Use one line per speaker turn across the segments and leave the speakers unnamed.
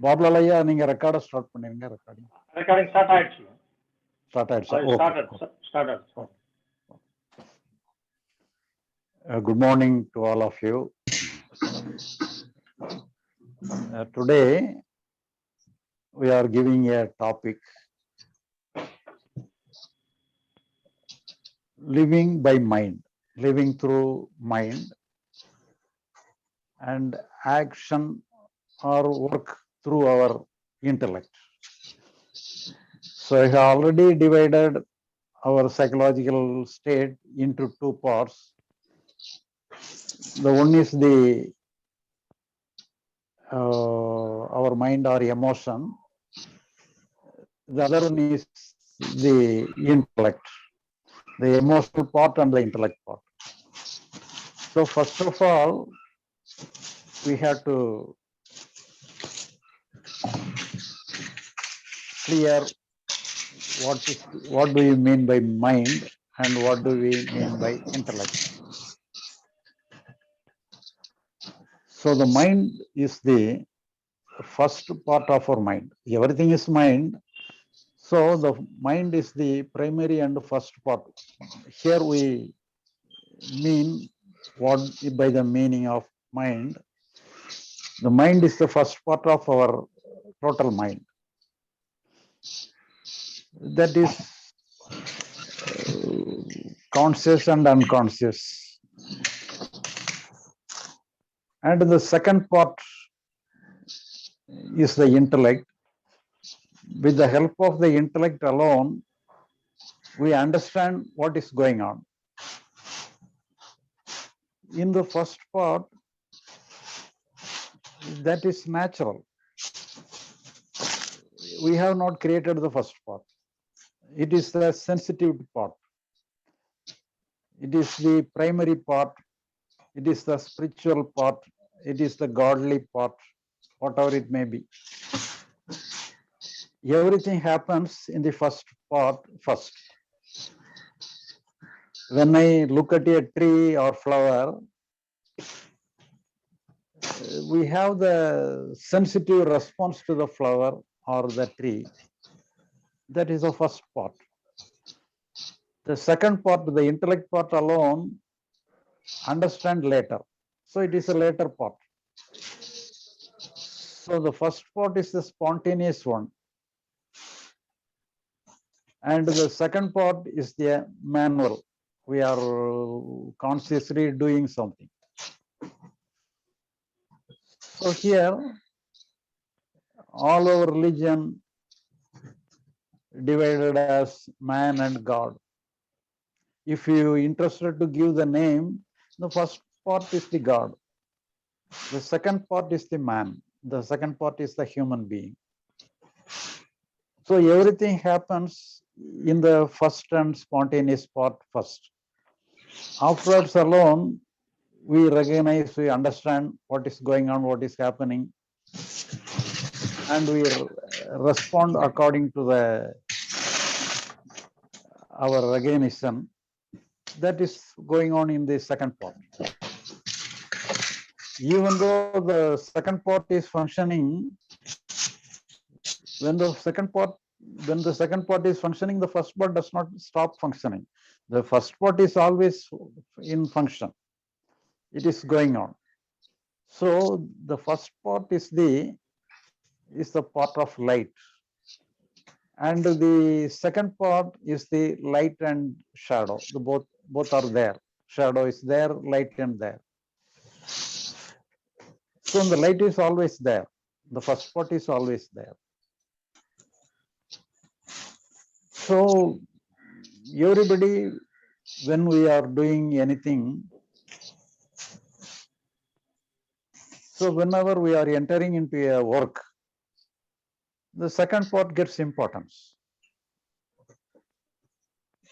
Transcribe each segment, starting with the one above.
பாப்லாலையா நீங்க ரெக்கார்ட ஸ்டார்ட் பண்ணிருங்க.
Recording start ஆயிடுச்சு.
Started. Good morning to all of you. Today we are giving a topic, living by mind, living through mind, and action or work through our intellect. So I have already divided our psychological state into two parts. The one is our mind or emotion. The other one is the intellect, the emotional part and the intellect part. So first of all, we have to clear what do we mean by mind and what do we mean by intellect. So the mind is the first part of our mind. Everything is mind. So the mind is the primary and first part. Here we mean what by the meaning of mind. The mind is the first part of our total mind. That is conscious and unconscious. And the second part is the intellect. With the help of the intellect alone, we understand what is going on. In the first part, that is natural. We have not created the first part. It is the sensitive part. It is the primary part. It is the spiritual part. It is the godly part, whatever it may be. Everything happens in the first part first. When I look at a tree or flower, we have the sensitive response to the flower or the tree. That is the first part. The second part, the intellect part alone, understand later. So it is a later part. So the first part is the spontaneous one. And the second part is the manual. We are consciously doing something. So here, all our religion divided as man and God. If you are interested to give the name, the first part is the God. The second part is the man. The second part is the human being. So everything happens in the first and spontaneous part first. Afterwards alone, we recognize, we understand what is going on, what is happening, and we respond according to our recognition. That is going on in the second part. Even though the second part is functioning, when the second part is functioning, the first part does not stop functioning. The first part is always in function. It is going on. So the first part is the part of light, and the second part is the light and shadow. The both are there. Shadow is there, light and there. So the light is always there. The first part is always there. So everybody, when we are doing anything, so whenever we are entering into a work, the second part gets importance.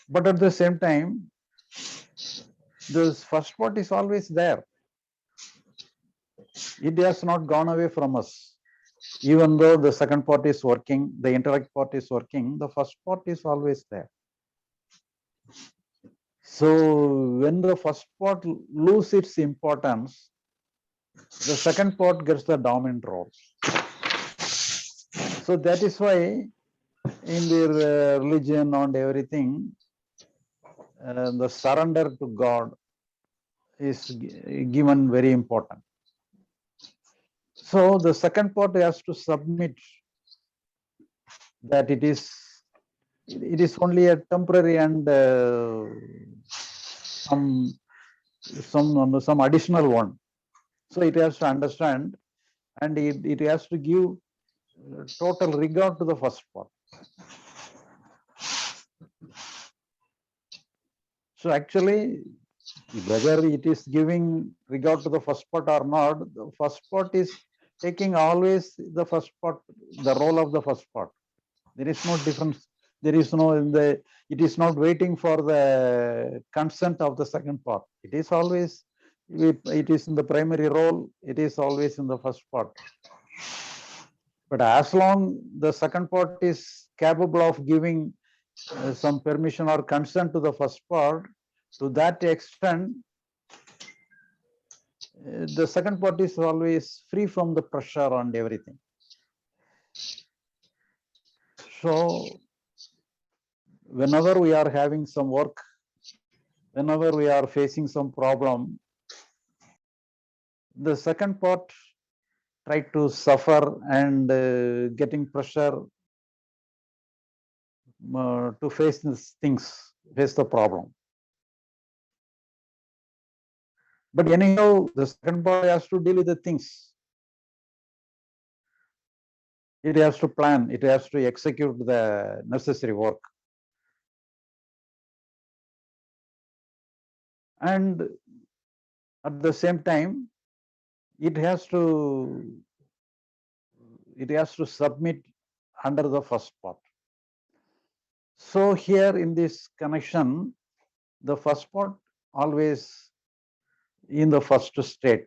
But at the same time, this first part is always there. It has not gone away from us. Even though the second part is working, the intellect part is working, the first part is always there. So when the first part loses its importance, the second part gets the dominant role. So that is why in their religion and everything, the surrender to God is given very important. So the second part has to submit that it is only a temporary and some additional one. So it has to understand, and it has to give total regard to the first part. So actually, whether it is giving regard to the first part or not, the first part is taking always the first part, the role of the first part. There is no difference. There is no it is not waiting for the consent of the second part. It is always, it is in the primary role. It is always in the first part. But as long the second part is capable of giving some permission or consent to the first part, to that extent, the second part is always free from the pressure and everything. So whenever we are having some work, whenever we are facing some problem, the second part try to suffer and getting pressure to face these things, face the problem. But anyhow, the second part has to deal with the things. It has to plan, it has to execute the necessary work. And at the same time, it has to submit under the first part. So here in this connection, the first part always in the first state,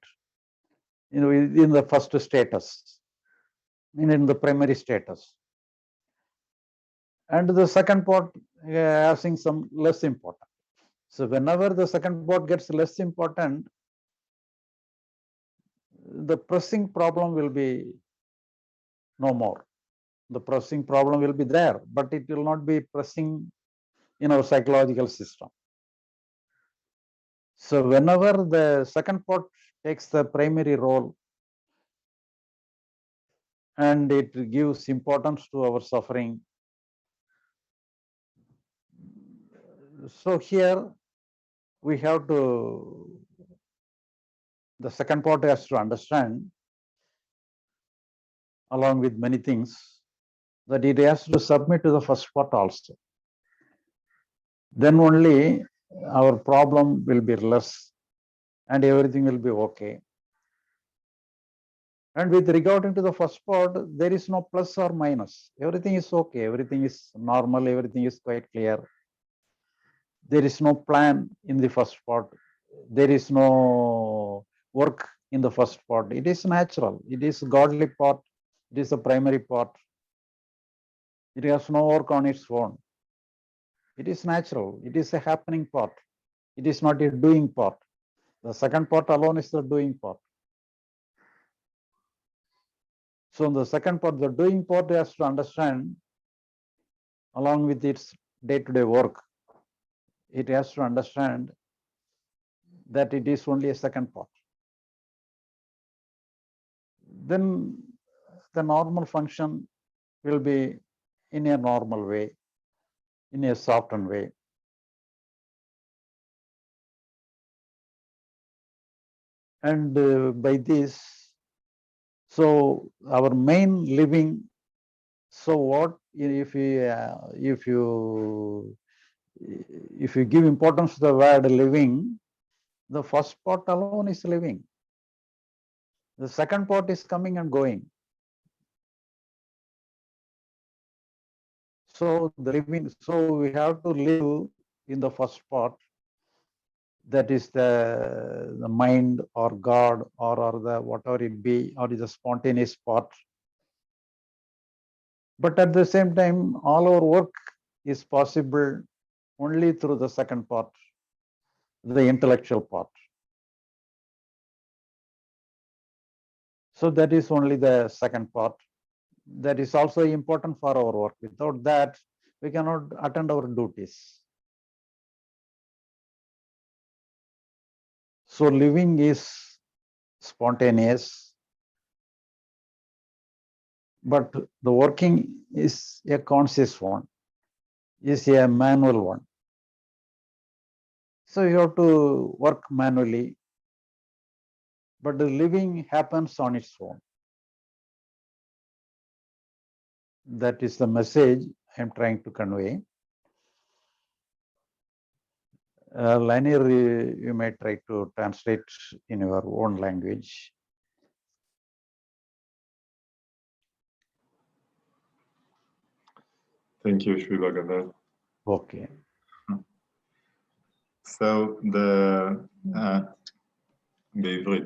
in the first status, in the primary status. And the second part having some less important. So whenever the second part gets less important, the pressing problem will be no more. The pressing problem will be there, but it will not be pressing in our psychological system. So whenever the second part takes the primary role and it gives importance to our suffering, so here we have to, the second part has to understand, along with many things, that it has to submit to the first part also. Then only our problem will be less and everything will be okay. And with regarding to the first part, there is no plus or minus. Everything is okay. Everything is normal. Everything is quite clear. There is no plan in the first part. There is no work in the first part. It is natural. It is godly part. It is a primary part. It has no work on its own. It is natural. It is a happening part. It is not a doing part. The second part alone is the doing part. So in the second part, the doing part has to understand, along with its day-to-day work, it has to understand that it is only a second part. Then the normal function will be in a normal way, in a softened way. And by this, so our main living, so what if you give importance to the word living, the first part alone is living. The second part is coming and going. So the living, so we have to live in the first part, that is the mind or God or the whatever it be, or is a spontaneous part. But at the same time, all our work is possible only through the second part, the intellectual part. So that is only the second part. That is also important for our work. Without that, we cannot attend our duties. So living is spontaneous, but the working is a conscious one, is a manual one. So you have to work manually, but the living happens on its own. That is the message I am trying to convey. Lanier, you may try to translate in your own language.
Thank you, Shri Bagavath.
Okay.
So בעברית.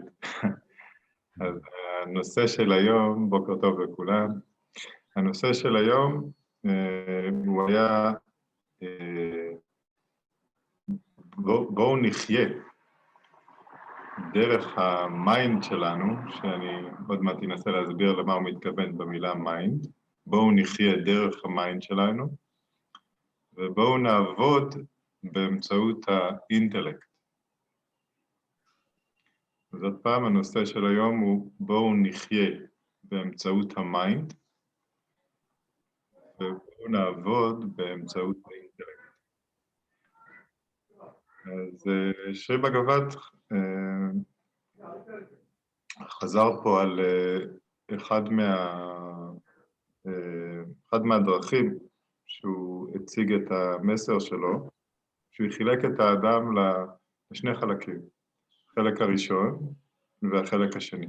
אז הנושא של היום, בוקר טוב לכולם, הנושא של היום הוא היה בואו נחיה דרך המיינד שלנו, שאני עוד מעט אנסה להסביר למה הוא מתכוון במילה מיינד, בואו נחיה דרך המיינד שלנו, ובואו נעבוד באמצעות האינטלקט. אז עוד פעם, הנושא של היום הוא בואו נחיה באמצעות המיינד, ובואו נעבוד באמצעות האינטלקט. אז שרי בגבאת חזר פה על אחד מהדרכים שהוא הציג את המסר שלו, שהוא חילק את האדם לשני חלקים, החלק הראשון והחלק השני.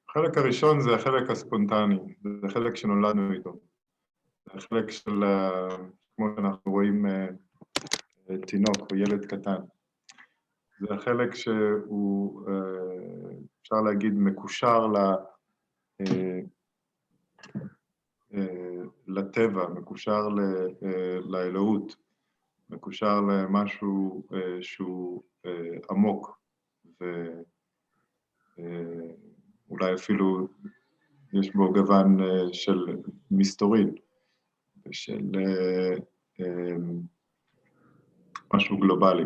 החלק הראשון זה החלק הספונטני, זה החלק שנולדנו איתו, זה החלק של, כמו שאנחנו רואים, תינוק או ילד קטן. זה החלק שהוא, אפשר להגיד, מקושר לטבע, מקושר לאלוהות, מקושר למשהו שהוא עמוק, ואולי אפילו יש בו גוון של מסתורין, ושל משהו גלובלי.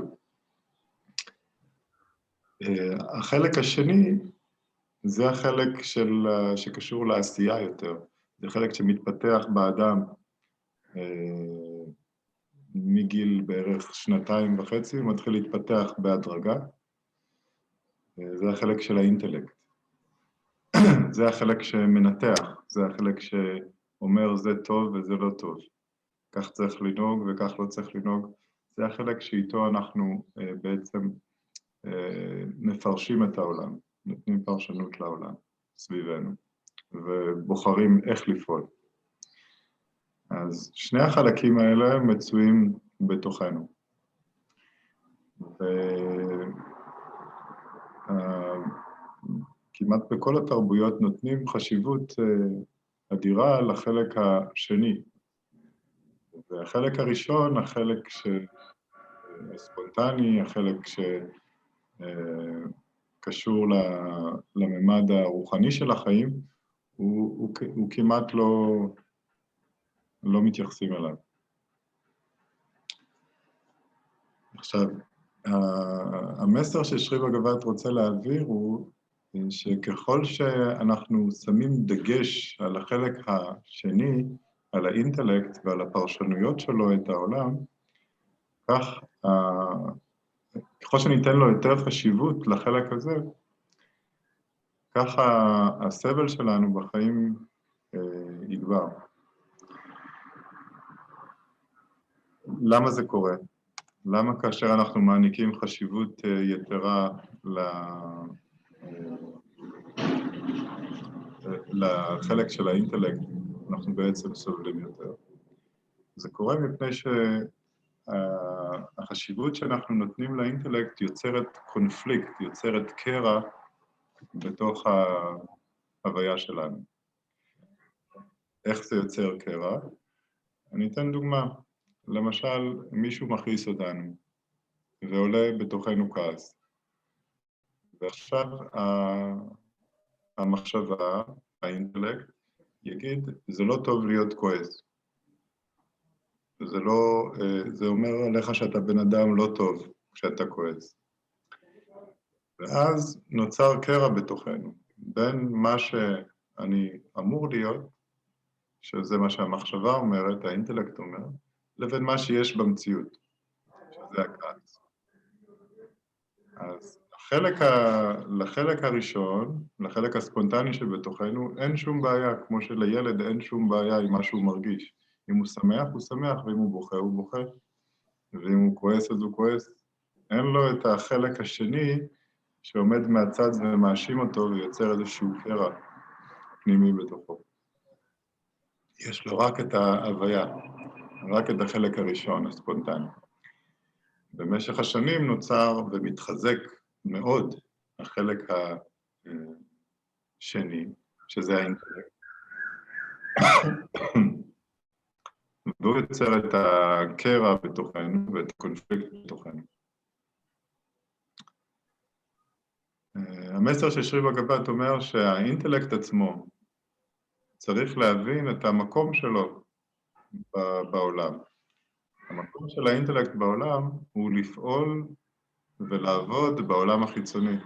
החלק השני זה החלק שקשור לעשייה יותר, זה חלק שמתפתח באדם מגיל בערך 2.5, הוא מתחיל להתפתח בהדרגה, זה החלק של האינטלקט. זה החלק שמנתח, זה החלק שאומר זה טוב וזה לא טוב, כך צריך לנהוג וכך לא צריך לנהוג, זה החלק שאיתו אנחנו בעצם מפרשים את העולם, נותנים פרשנות לעולם סביבנו, ובוחרים איך לפעול. אז שני החלקים האלה מצויים בתוכנו. כמעט בכל התרבויות נותנים חשיבות אדירה לחלק השני. והחלק הראשון, החלק הספונטני, החלק שקשור לממד הרוחני של החיים, הוא כמעט לא מתייחסים אליו. עכשיו, המסר ששרי בגבאת רוצה להעביר הוא שככל שאנחנו שמים דגש על החלק השני, על האינטלקט ועל הפרשנויות שלו את העולם, כך, ככל שניתן לו יותר חשיבות לחלק הזה, ככה הסבל שלנו בחיים יגבר. למה זה קורה? למה כאשר אנחנו מעניקים חשיבות יתרה לחלק של האינטלקט, אנחנו בעצם סובלים יותר? זה קורה מפני שהחשיבות שאנחנו נותנים לאינטלקט יוצרת קונפליקט, יוצרת קרע בתוך ההוויה שלנו. איך זה יוצר קרע? אני אתן דוגמה. למשל, מישהו מכעיס אותנו, ועולה בתוכנו כעס. ועכשיו המחשבה, האינטלקט, יגיד, זה לא טוב להיות כועס. זה אומר עליך שאתה בן אדם לא טוב כשאתה כועס. ואז נוצר קרע בתוכנו, בין מה שאני אמור להיות, שזה מה שהמחשבה אומרת, האינטלקט אומר, לבין מה שיש במציאות, שזה הכעס. אז לחלק הראשון, לחלק הספונטני שבתוכנו, אין שום בעיה, כמו שלילד אין שום בעיה עם מה שהוא מרגיש. אם הוא שמח, הוא שמח, ואם הוא בוכה, הוא בוכה. ואם הוא כועס, אז הוא כועס. אין לו את החלק השני שעומד מהצד ומאשים אותו ויוצר איזשהו קרע פנימי בתוכו. יש לו רק את ההוויה, רק את החלק הראשון, הספונטני. במשך השנים נוצר ומתחזק מאוד החלק השני, שזה האינטלקט. והוא יוצר את הקרע בתוכנו ואת הקונפליקט בתוכנו. המסר של שרי בגבת אומר שהאינטלקט עצמו צריך להבין את המקום שלו בעולם. המקום של האינטלקט בעולם הוא לפעול ולעבוד בעולם החיצוני.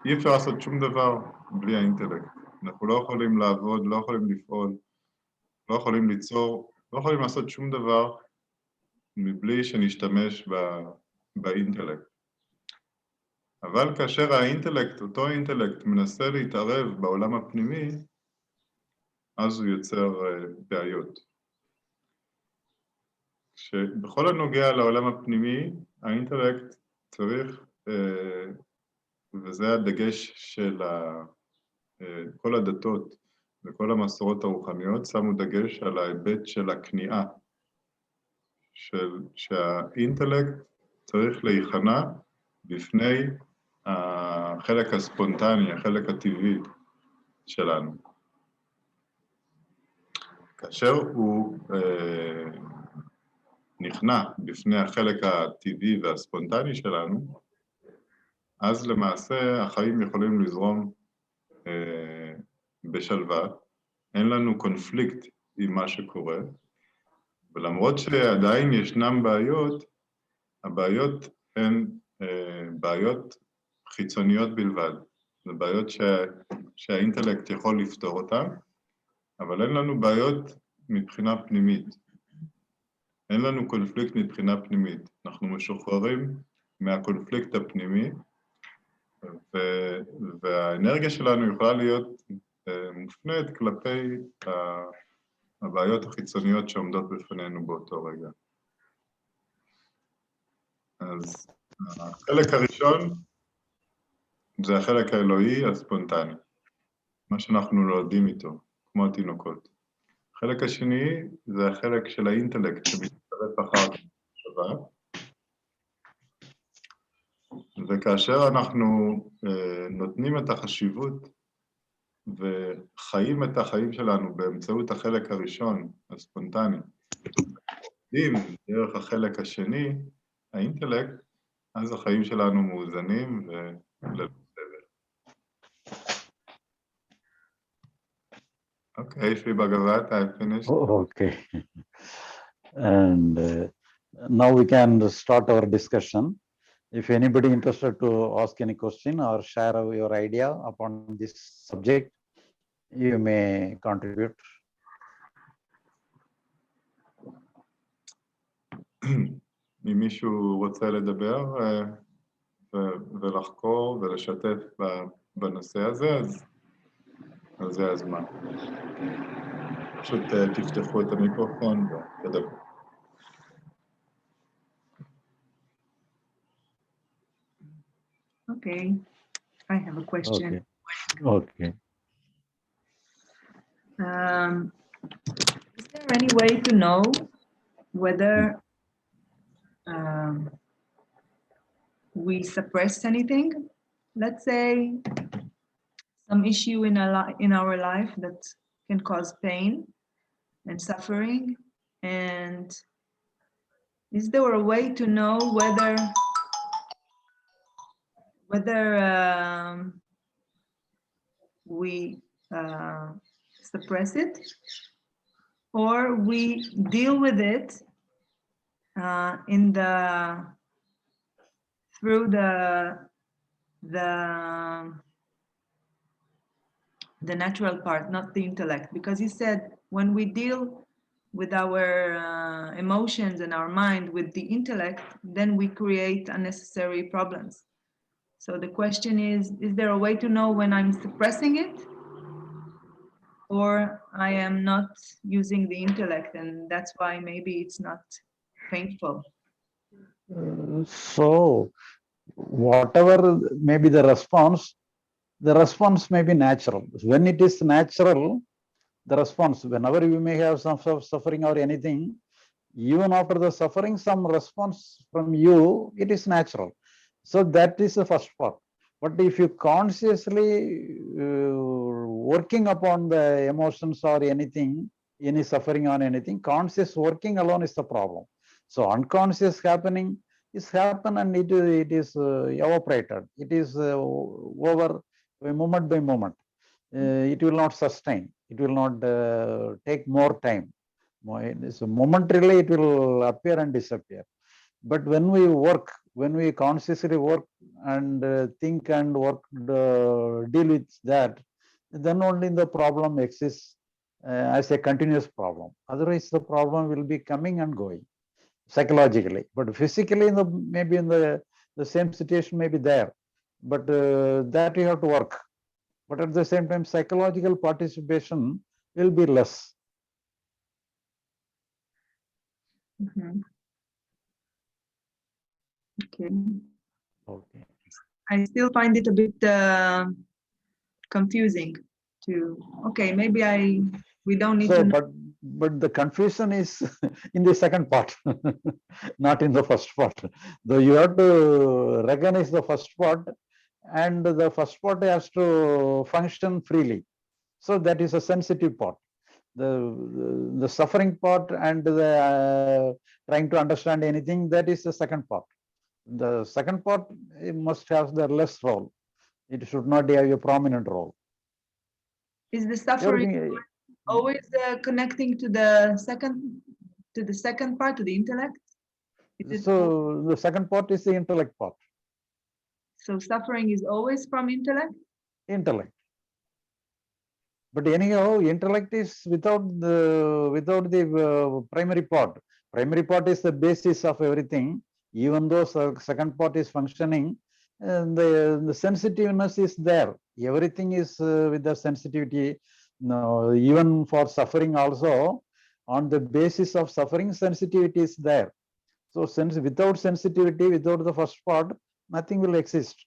אי אפשר לעשות שום דבר בלי האינטלקט. אנחנו לא יכולים לעבוד, לא יכולים לפעול, לא יכולים ליצור, לא יכולים לעשות שום דבר מבלי שנשתמש באינטלקט. אבל כאשר האינטלקט, אותו האינטלקט, מנסה להתערב בעולם הפנימי, אז הוא יוצר בעיות. שבכל הנוגע לעולם הפנימי, האינטלקט צריך, וזה הדגש של כל הדתות וכל המסורות הרוחניות, שמו דגש על ההיבט של הכניעה, שהאינטלקט צריך להיכנע בפני החלק הספונטני, החלק הטבעי שלנו. כאשר הוא נכנע בפני החלק הטבעי והספונטני שלנו, אז למעשה החיים יכולים לזרום בשלווה, אין לנו קונפליקט עם מה שקורה, ולמרות שעדיין ישנם בעיות, הבעיות הן בעיות חיצוניות בלבד. זה בעיות שהאינטלקט יכול לפתור אותן, אבל אין לנו בעיות מבחינה פנימית. אין לנו קונפליקט מבחינה פנימית. אנחנו משוחררים מהקונפליקט הפנימי, והאנרגיה שלנו יכולה להיות מופנית כלפי הבעיות החיצוניות שעומדות בפנינו באותו רגע. אז החלק הראשון זה החלק האלוהי הספונטני, מה שאנחנו נולדים איתו, כמו התינוקות. החלק השני זה החלק של האינטלקט שמצטרף אחר כך במחשבה, וכאשר אנחנו נותנים את החשיבות וחיים את החיים שלנו באמצעות החלק הראשון, הספונטני, עובדים דרך החלק השני, האינטלקט, אז החיים שלנו מאוזנים וללא סבל. Okay, Shri Bagavath, I finished.
Okay. And now we can start our discussion. If anybody interested to ask any question or share your idea upon this subject, you may contribute.
אם מישהו רוצה לדבר ולחקור ולשתף בנושא הזה, אז זה הזמן. פשוט תפתחו את המיקרופון ותדברו.
Okay, I have a question.
Okay.
Is there any way to know whether we suppress anything? Let's say some issue in our life that can cause pain and suffering, and is there a way to know whether we suppress it, or we deal with it through the natural part, not the intellect. Because he said when we deal with our emotions and our mind with the intellect, then we create unnecessary problems. So the question is there a way to know when I'm suppressing it or I am not using the intellect, and that's why maybe it's not painful?
So whatever may be the response may be natural. When it is natural, the response, whenever you may have some sort of suffering or anything, even after the suffering, some response from you, it is natural. So that is the first part. But if you consciously working upon the emotions or anything, any suffering on anything, conscious working alone is the problem. So unconscious happening is happen and it is evaporated. It is over moment by moment. It will not sustain. It will not take more time. So momentarily it will appear and disappear. But when we work, when we consciously work and think and work, deal with that, then only the problem exists as a continuous problem. Otherwise, the problem will be coming and going psychologically. But physically, maybe in the same situation may be there. But that you have to work. But at the same time, psychological participation will be less.
Mm-hmm. Okay.
Okay.
I still find it a bit confusing to, okay, maybe we don't need to know.
But the confusion is in the second part, not in the first part. Though you have to recognize the first part, and the first part has to function freely. So that is a sensitive part. The suffering part and the trying to understand anything, that is the second part. The second part must have the less role. It should not have a prominent role.
Is the suffering always connecting to the second part, to the intellect?
So the second part is the intellect part.
So suffering is always from intellect?
Intellect. But anyhow, intellect is without the primary part. Primary part is the basis of everything. Even though second part is functioning, the sensitiveness is there. Everything is with the sensitivity. No, even for suffering also, on the basis of suffering, sensitivity is there. So without sensitivity, without the first part, nothing will exist.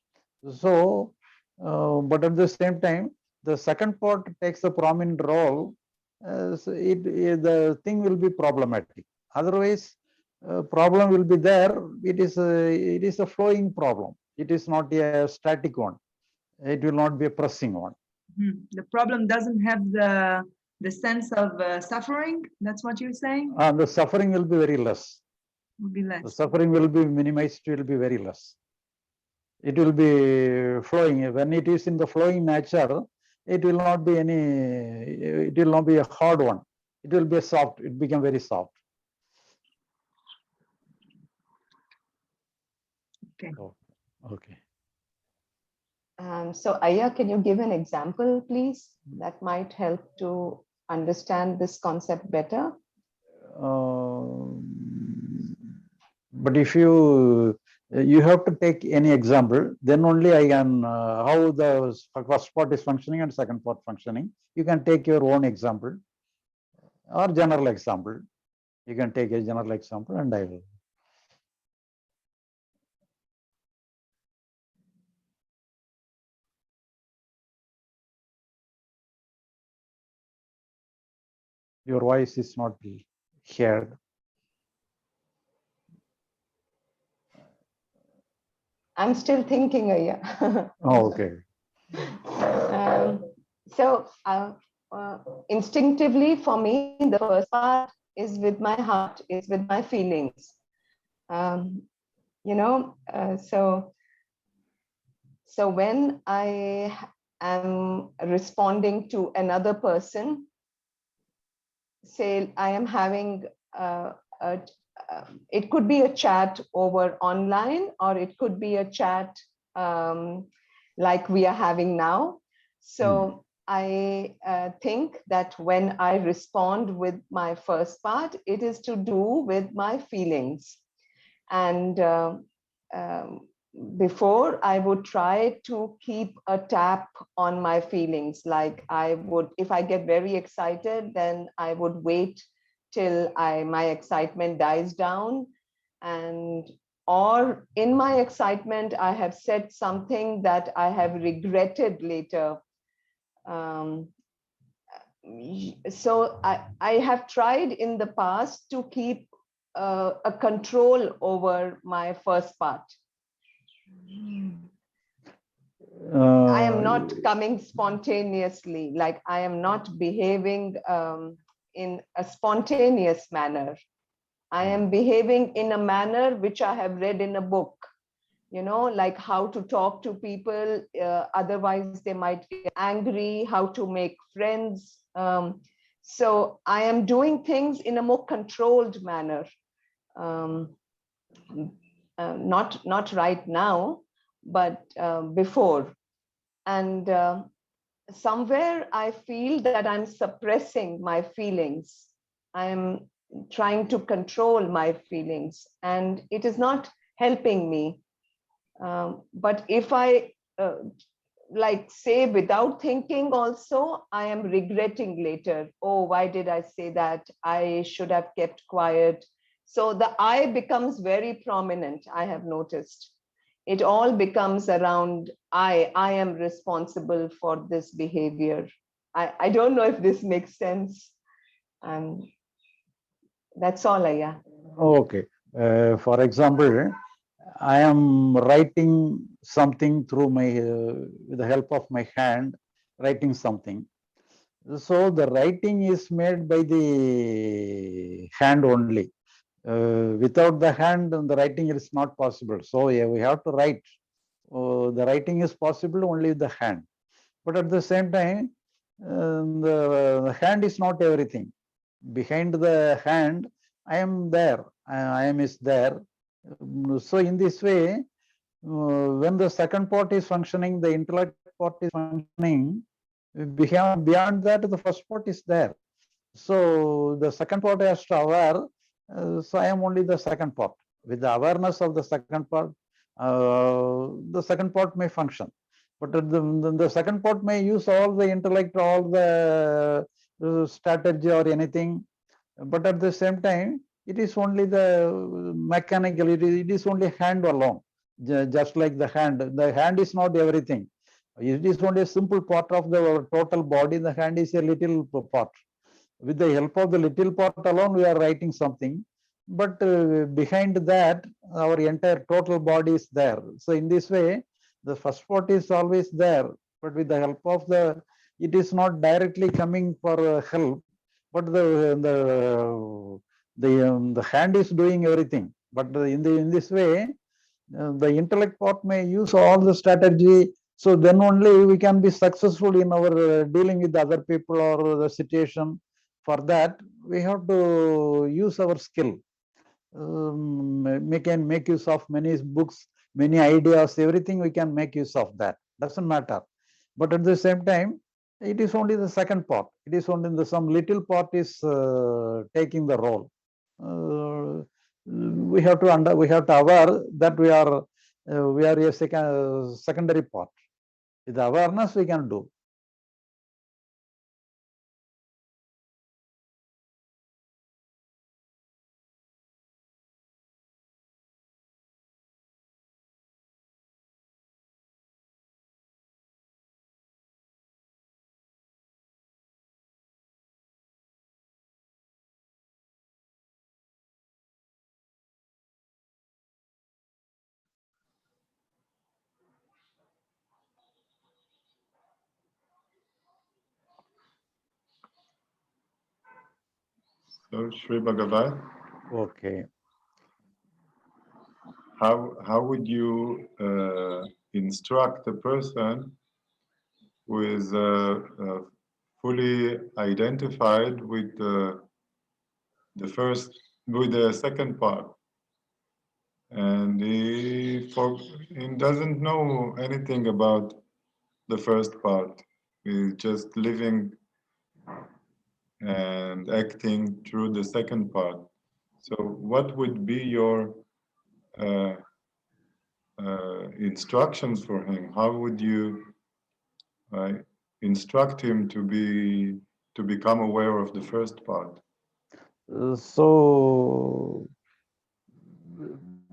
So, but at the same time, the second part takes a prominent role. So the thing will be problematic. Otherwise, problem will be there. It is a flowing problem. It is not a static one. It will not be a pressing one.
The problem doesn't have the sense of suffering. That's what you're saying?
The suffering will be very less.
Will be less.
The suffering will be minimized. It will be very less. It will be flowing. When it is in the flowing nature, it will not be it will not be a hard one. It will be soft. It become very soft.
Okay.
Oh, okay.
So Aya, can you give an example, please? That might help to understand this concept better.
But if you have to take any example, then only I can how the first part is functioning and second part functioning. You can take your own example or general example. You can take a general example, and I will. Your voice is not heard.
I'm still thinking, Aya.
Oh, okay.
So instinctively for me, the first part is with my heart, is with my feelings. So when I am responding to another person. Say I am having it could be a chat over online, or it could be a chat like we are having now. So I think that when I respond with my first part, it is to do with my feelings. And before, I would try to keep a tap on my feelings. Like I would, if I get very excited, then I would wait till my excitement dies down. And or in my excitement, I have said something that I have regretted later. So I have tried in the past to keep a control over my first part. I am not coming spontaneously, like I am not behaving in a spontaneous manner. I am behaving in a manner which I have read in a book, like how to talk to people, otherwise they might get angry, how to make friends. So I am doing things in a more controlled manner. Not right now, but before. And somewhere I feel that I'm suppressing my feelings. I'm trying to control my feelings, and it is not helping me. But if I like say without thinking also, I am regretting later. Oh, why did I say that? I should have kept quiet. So the I becomes very prominent, I have noticed. It all becomes around I am responsible for this behavior. I don't know if this makes sense. That's all, yeah.
Okay. For example, I am writing something through my, with the help of my hand, writing something. So the writing is made by the hand only. Without the hand, the writing is not possible. So yeah, we have to write. The writing is possible only with the hand. But at the same time, the hand is not everything. Behind the hand, I am there. I am is there. So in this way, when the second part is functioning, the intellect part is functioning. Beyond that, the first part is there. So the second part has to aware. So I am only the second part. With the awareness of the second part, the second part may function. But the second part may use all the intellect, all the strategy or anything. But at the same time, it is only the mechanical, it is only hand alone, just like the hand. The hand is not everything. It is only a simple part of the total body. The hand is a little part. With the help of the little part alone, we are writing something. But behind that, our entire total body is there. So in this way, the first part is always there. But with the help of it is not directly coming for help. But the hand is doing everything. But in this way, the intellect part may use all the strategy. So then only we can be successful in our dealing with other people or the situation. For that, we have to use our skill. We can make use of many books, many ideas, everything we can make use of that. Doesn't matter. But at the same time, it is only the second part. It is only some little part is taking the role. We have to aware that we are a secondary part. With awareness, we can do.
So, Sri Bagavath,
Okay.
how would you instruct a person who is fully identified with the second part, and he doesn't know anything about the first part. He's just living and acting through the second part. So what would be your instructions for him? How would you instruct him to become aware of the first part?
So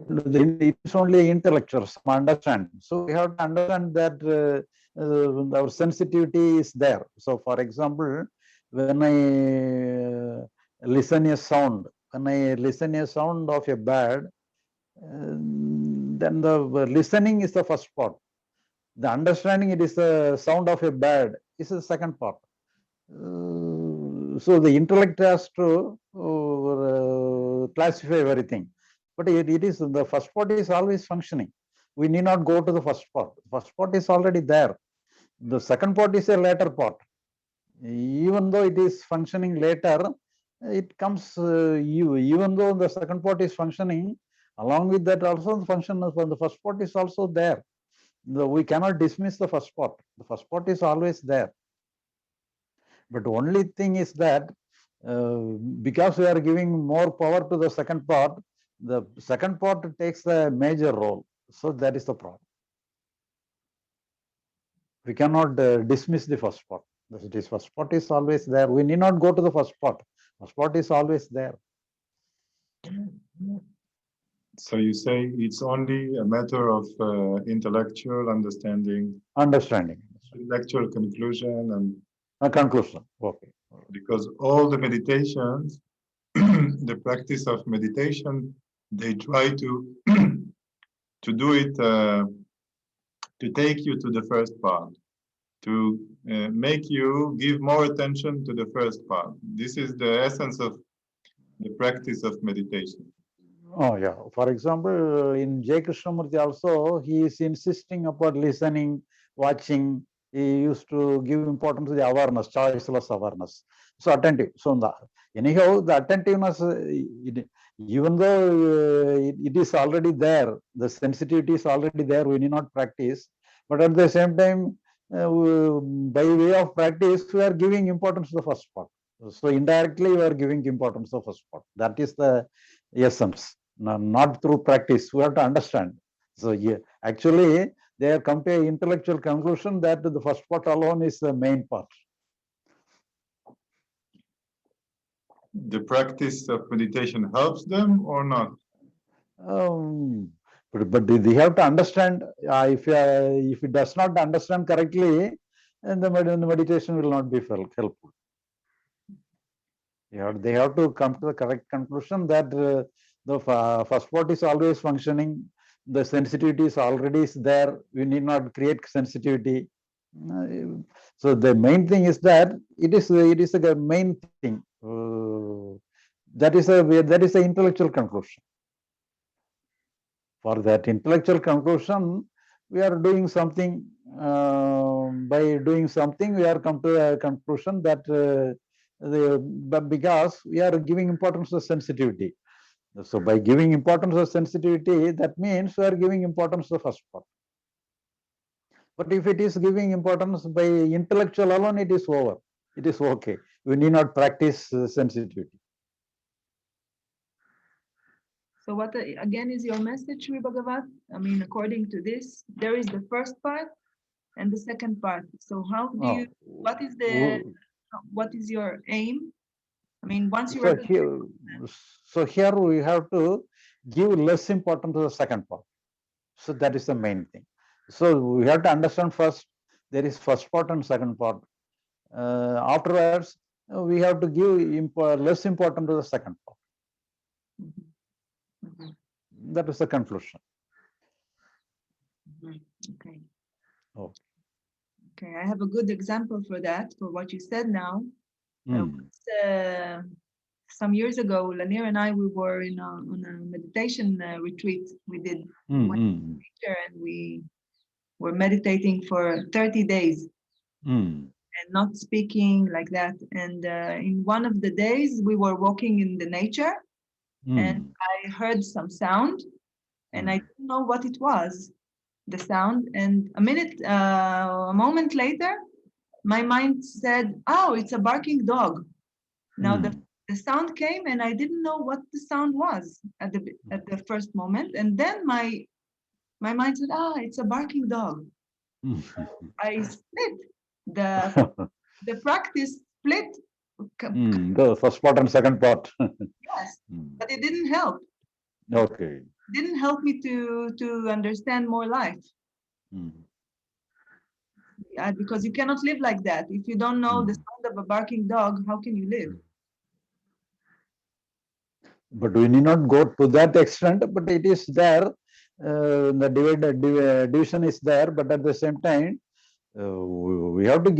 it's only intellectual, some understanding. So we have to understand that our sensitivity is there. So for example, when I listen a sound, of a bird, then the listening is the first part. The understanding it is the sound of a bird is the second part. So the intellect has to classify everything. But it is the first part is always functioning. We need not go to the first part. The first part is already there. The second part is a later part. Even though it is functioning later, it comes, even though the second part is functioning, along with that also the function of the first part is also there. We cannot dismiss the first part. The first part is always there. But the only thing is that because we are giving more power to the second part takes a major role. So that is the problem. We cannot dismiss the first part. This first part is always there. We need not go to the first part. First part is always there.
So you say it's only a matter of intellectual understanding, intellectual conclusion, and
a conclusion. Okay.
Because all the meditations, the practice of meditation, they try to to do it to take you to the first part, to make you give more attention to the first part. This is the essence of the practice of meditation.
Oh yeah. For example, in J. Krishnamurti also, he is insisting upon listening, watching. He used to give importance to the awareness, choiceless awareness. So attentive. So anyhow, the attentiveness, even though it is already there, the sensitivity is already there. We need not practice, but at the same time, by way of practice, we are giving importance to the first part. So indirectly, we are giving importance to the first part. That is the essence. Not through practice. We have to understand. So yeah, actually, they have come to an intellectual conclusion that the first part alone is the main part.
The practice of meditation helps them or not?
But they have to understand. If it does not understand correctly, then the meditation will not be helpful. They have to come to the correct conclusion that the first part is always functioning. The sensitivity is already there. We need not create sensitivity. So the main thing is that it is the main thing. That is the intellectual conclusion. For that intellectual conclusion, we are doing something. By doing something, we are come to a conclusion that because we are giving importance to sensitivity. So by giving importance to sensitivity, that means we are giving importance to the first part. But if it is giving importance by intellectual alone, it is over. It is okay. We need not practice sensitivity.
So what again is your message, Sri Bagavath? I mean, according to this, there is the first part and the second part. So how do you? What is your aim? I mean, once you
so here we have to give less importance to the second part. So that is the main thing. So we have to understand first there is first part and second part. Afterwards, we have to give less importance to the second part. That is the conclusion.
Okay.
Oh.
Okay, I have a good example for that, for what you said now. Some years ago, Lanier and I, we were on a meditation retreat. We did one teacher, and we were meditating for 30 days. and not speaking like that. And in one of the days, we were walking in the nature, and I heard some sound, and I didn't know what it was, the sound. And a moment later, my mind said, "Oh, it's a barking dog." Now the sound came, and I didn't know what the sound was at the first moment. And then my mind said, "Ah, it's a barking dog." I split the practice split.
The first part and second part.
Yes, but it didn't help.
Okay.
It didn't help me to understand more life. Because you cannot live like that. If you don't know the sound of a barking dog, how can you live?
But we need not go to that extent, but it is there. The division is there, but at the same time, we have to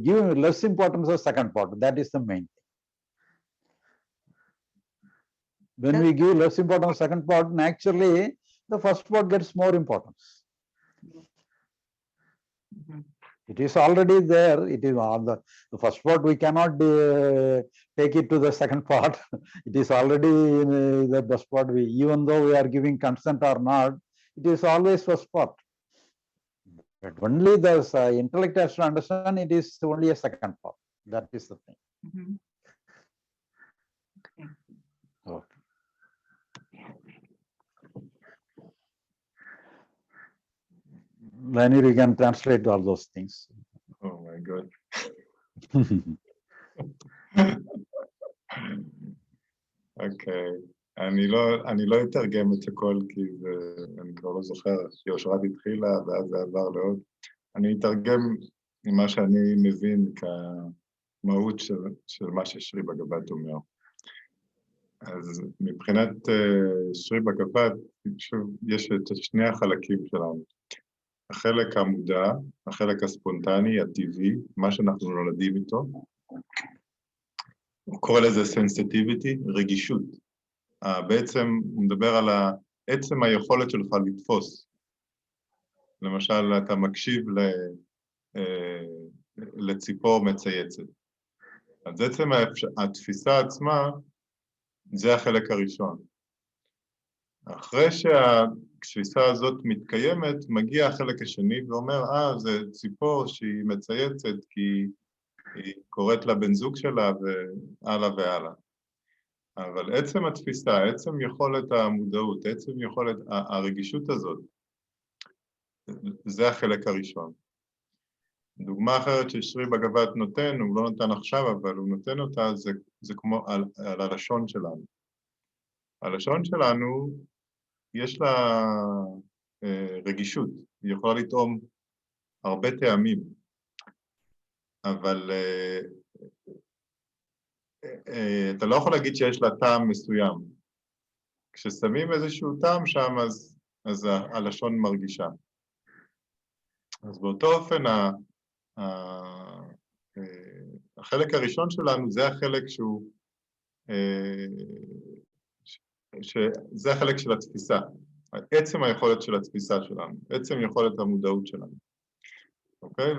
give less importance to the second part. That is the main thing. When we give less importance to the second part, naturally, the first part gets more importance. It is already there. It is on the first part. We cannot take it to the second part. It is already in the first part. Even though we are giving consent or not, it is always first part. But only the intellect has to understand it is only a second part. That is the thing. Okay. Lanir, you can translate all those things.
Oh my God. אוקיי, אני לא אתרגם את הכל כי אני כבר לא זוכר, שאושרת התחילה ואז זה עבר לעוד. אני אתרגם ממה שאני מבין כמהות של מה ששרי בגבת אומר. אז מבחינת שרי בגבת, שוב, יש את שני החלקים שלנו. החלק המודע, החלק הספונטני, הטבעי, מה שאנחנו נולדים איתו, הוא קורא לזה סנסיטיביטי, רגישות. בעצם הוא מדבר על עצם היכולת שלך לתפוס. למשל, אתה מקשיב לציפור מצייצת. אז עצם התפיסה עצמה, זה החלק הראשון. אחרי שהתפיסה הזאת מתקיימת, מגיע החלק השני ואומר, זה ציפור שהיא מצייצת כי היא קוראת לבן זוג שלה והלאה והלאה. אבל עצם התפיסה, עצם יכולת המודעות, עצם יכולת הרגישות הזאת, זה החלק הראשון. דוגמה אחרת ששרי בגבת נותן, הוא לא נותן עכשיו, אבל הוא נותן אותה, זה כמו על הלשון שלנו. הלשון שלנו, יש לה רגישות, היא יכולה לטעום הרבה טעמים, אבל אתה לא יכול להגיד שיש לה טעם מסוים. כששמים איזשהו טעם שם, אז הלשון מרגישה. אז באותו אופן, החלק הראשון שלנו זה החלק שהוא, זה החלק של התפיסה, עצם היכולת של התפיסה שלנו, עצם יכולת המודעות שלנו, אוקיי?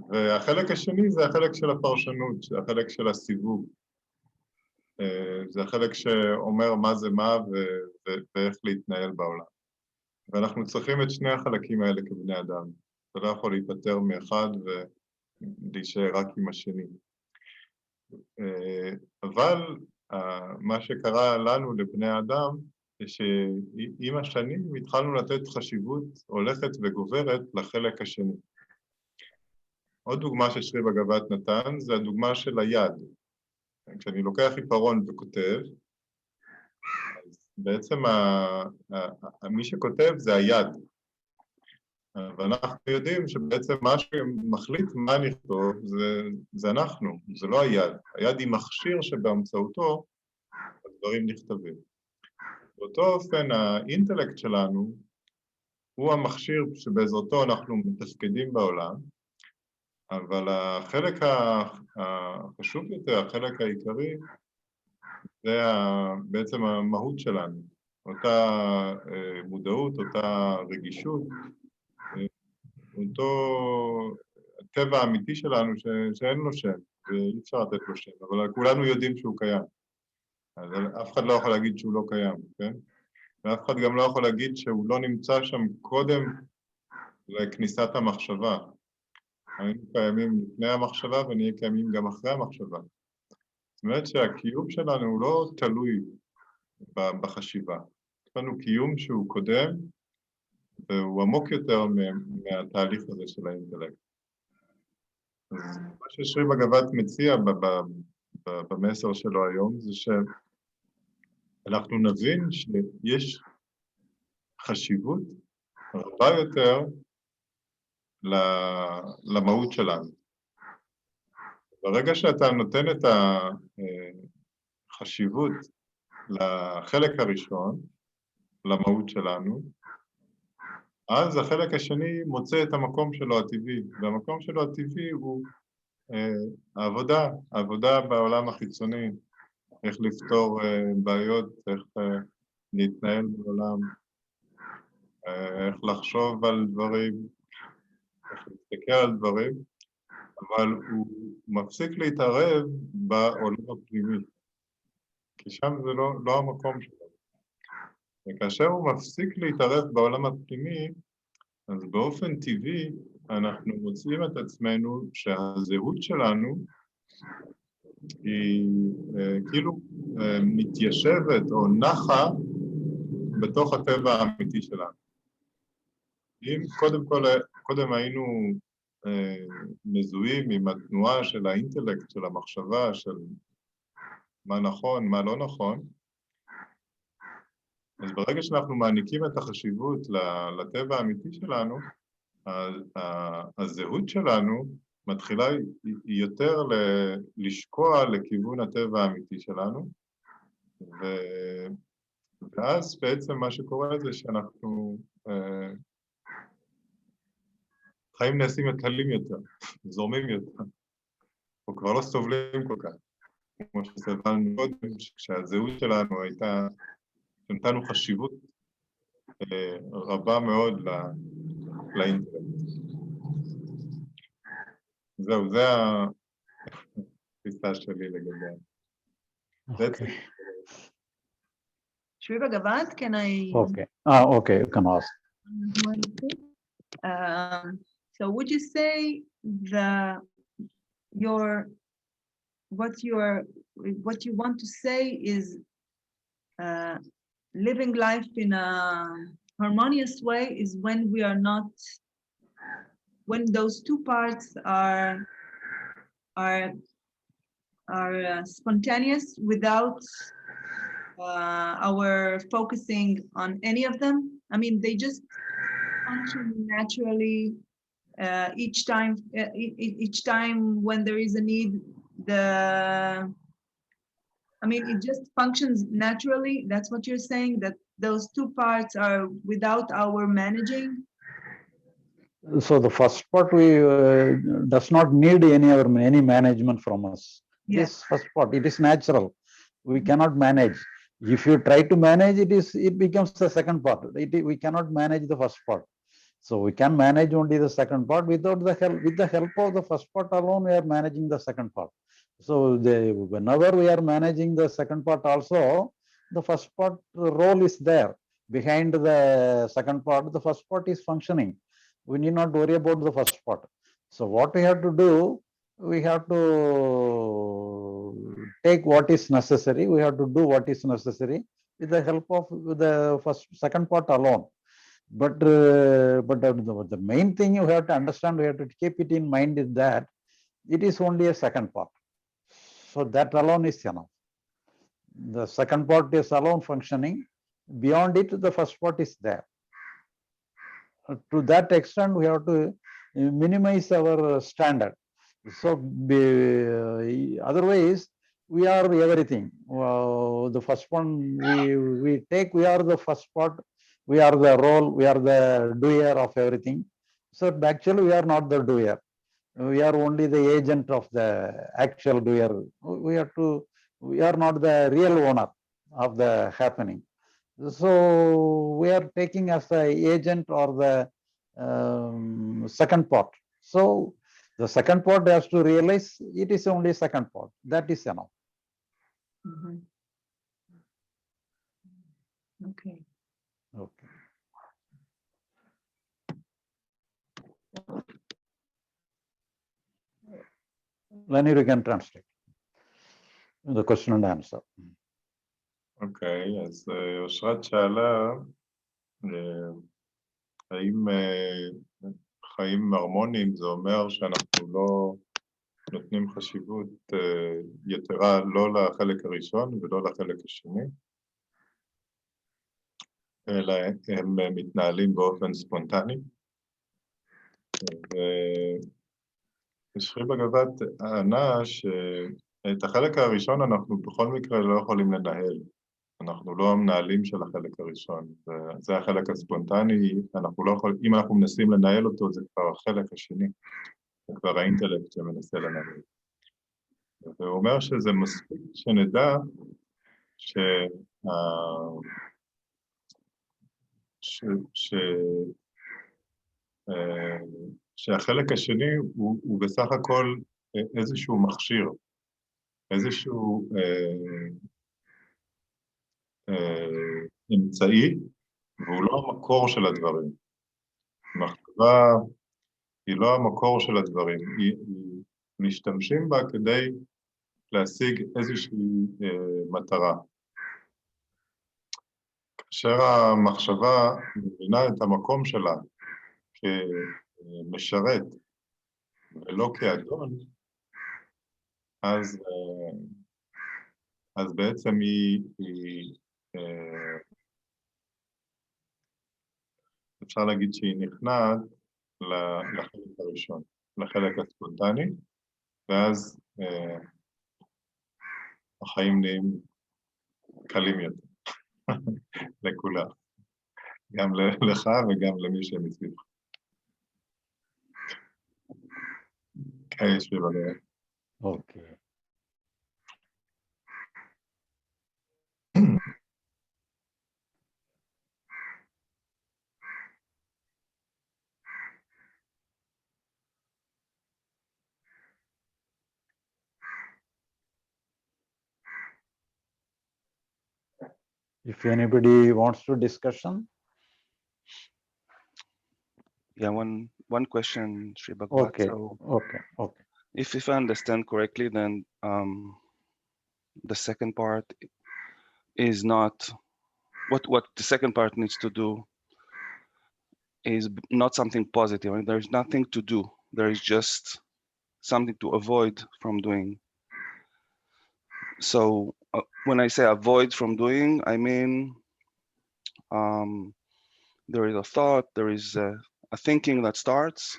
והחלק השני זה החלק של הפרשנות, זה החלק של הסיווג, זה החלק שאומר מה זה מה ואיך להתנהל בעולם. ואנחנו צריכים את שני החלקים האלה כבני אדם, אתה לא יכול להיפטר מאחד ולהישאר רק עם השני. אבל מה שקרה לנו לבני האדם, זה שעם השנים התחלנו לתת חשיבות הולכת וגוברת לחלק השני. עוד דוגמה ששרי בגבת נתן, זה הדוגמה של היד. כשאני לוקח עיפרון וכותב, אז בעצם מי שכותב זה היד. ואנחנו יודעים שבעצם מה שמחליט מה נכתוב זה אנחנו, זה לא היד. היד היא מכשיר שבאמצעותו הדברים נכתבים. באותו אופן האינטלקט שלנו הוא המכשיר שבעזרתו אנחנו מתפקדים בעולם, אבל החלק החשוב יותר, החלק העיקרי, זה בעצם המהות שלנו, אותה מודעות, אותה רגישות, אותו הטבע האמיתי שלנו שאין לו שם, ואי אפשר לתת לו שם, אבל כולנו יודעים שהוא קיים. אז אף אחד לא יכול להגיד שהוא לא קיים, כן? ואף אחד גם לא יכול להגיד שהוא לא נמצא שם קודם לכניסת המחשבה. היינו קיימים לפני המחשבה ונהיה קיימים גם אחרי המחשבה. זאת אומרת שהקיום שלנו הוא לא תלוי בחשיבה. יש לנו קיום שהוא קודם, והוא עמוק יותר מהתהליך הזה של האינטלקט. אז מה ששרי בגבאת מציע במסר שלו היום זה שאנחנו נבין שיש חשיבות רבה יותר למהות שלנו. ברגע שאתה נותן את החשיבות לחלק הראשון, למהות שלנו, אז החלק השני מוצא את המקום שלו הטבעי, והמקום שלו הטבעי הוא העבודה בעולם החיצוני, איך לפתור בעיות, איך להתנהל בעולם, איך לחשוב על דברים, איך להסתכל על דברים, אבל הוא מפסיק להתערב בעולם הפנימי, כי שם זה לא המקום שלו. וכאשר הוא מפסיק להתערב בעולם הפנימי, אז באופן טבעי אנחנו מוצאים את עצמנו שהזהות שלנו היא כאילו מתיישבת או נחה בתוך הטבע האמיתי שלנו. אם קודם היינו מזוהים עם התנועה של האינטלקט, של המחשבה, של מה נכון, מה לא נכון, אז ברגע שאנחנו מעניקים את החשיבות לטבע האמיתי שלנו, הזהות שלנו מתחילה יותר לשקוע לכיוון הטבע האמיתי שלנו, ואז בעצם מה שקורה זה שאנחנו חיים נעשים קלים יותר, זורמים יותר, או כבר לא סובלים כל כך, כמו שסבלנו קודם, כשהזהות שלנו הייתה, נתנו חשיבות רבה מאוד לאינטרנט. זהו, זה התפיסה שלי לגבי.
Okay.
Shri Bhagavat, can I?
Okay. Okay, you can ask.
So would you say what you want to say is living life in a harmonious way is when we are not, when those two parts are spontaneous without our focusing on any of them. I mean, they just function naturally each time when there is a need. It just functions naturally. That's what you're saying, that those two parts are without our managing.
So the first part does not need any management from us.
Yes.
This first part, it is natural. We cannot manage. If you try to manage, it becomes the second part. We cannot manage the first part. So we can manage only the second part with the help of the first part alone. We are managing the second part. So whenever we are managing the second part also, the first part role is there. Behind the second part, the first part is functioning. We need not worry about the first part. So what we have to do, we have to take what is necessary. We have to do what is necessary with the help of the second part alone. But the main thing you have to understand, we have to keep it in mind is that it is only a second part. So that alone is enough. The second part is alone functioning. Beyond it, the first part is there. To that extent, we have to minimize our standard. So otherwise, we are everything. The first one we take, we are the first part. We are the role, we are the doer of everything. So actually, we are not the doer. We are only the agent of the actual doer. We are not the real owner of the happening. So we are taking as the agent or the second part. So The second part has to realize it is only second part. That is enough.
Mhm. Okay.
Okay. Lenny, you can translate the question and answer.
אוקיי, אז אושרת שאלה, האם חיים הרמוניים זה אומר שאנחנו לא נותנים חשיבות יתרה לא לחלק הראשון ולא לחלק השני, אלא הם מתנהלים באופן ספונטני. ושרי בגבת ענה שאת החלק הראשון אנחנו בכל מקרה לא יכולים לנהל. אנחנו לא המנהלים של החלק הראשון, זה החלק הספונטני, אנחנו לא יכולים, אם אנחנו מנסים לנהל אותו, זה כבר החלק השני, זה כבר האינטלקט שמנסה לנהל. והוא אומר שזה מספיק שנדע שהחלק השני הוא בסך הכל איזשהו מכשיר, איזשהו אמצעי, והוא לא המקור של הדברים. מחשבה היא לא המקור של הדברים, משתמשים בה כדי להשיג איזושהי מטרה. כאשר המחשבה מבינה את המקום שלה כמשרת ולא כאדון, אז בעצם אפשר להגיד שהיא נכנעת לחלק הראשון, לחלק הספונטני, ואז החיים נהיים קלים יותר לכולם, גם לך וגם למי שמסביבך. יש לי בגלל.
Okay. If anybody wants to discussion.
Yeah, one question, Sri Bhagavath.
Okay.
So
Okay.
if I understand correctly, then the second part is not what the second part needs to do is not something positive. I mean, there's nothing to do. There is just something to avoid from doing. So when I say avoid from doing, I mean there is a thought, there is a thinking that starts.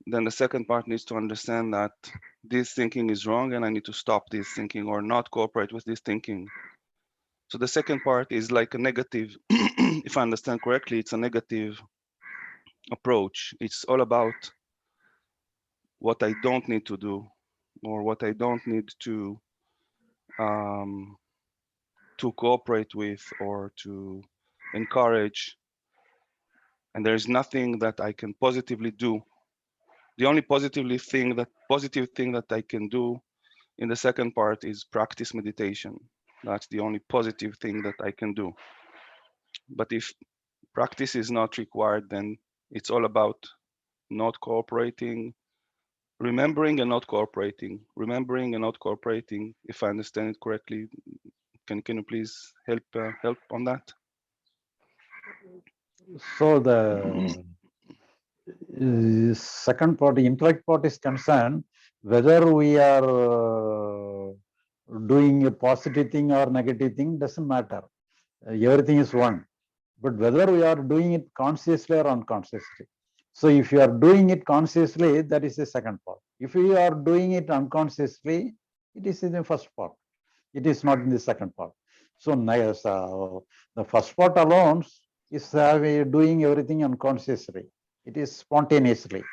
Then the second part needs to understand that this thinking is wrong and I need to stop this thinking or not cooperate with this thinking. So the second part is like a negative, if I understand correctly, it's a negative approach. It's all about what I don't need to do or what I don't need to cooperate with or to encourage. And there's nothing that I can positively do. The only positive thing that I can do in the second part is practice meditation. That's the only positive thing that I can do. But if practice is not required, then it's all about not cooperating, remembering and not cooperating, if I understand it correctly. Can you please help on that?
So the second part, the intellect part is concerned, whether we are doing a positive thing or negative thing doesn't matter. Everything is one. But whether we are doing it consciously or unconsciously. So if you are doing it consciously, that is the second part. If you are doing it unconsciously, it is in the first part. It is not in the second part. So the first part alone is doing everything unconsciously. It is spontaneously.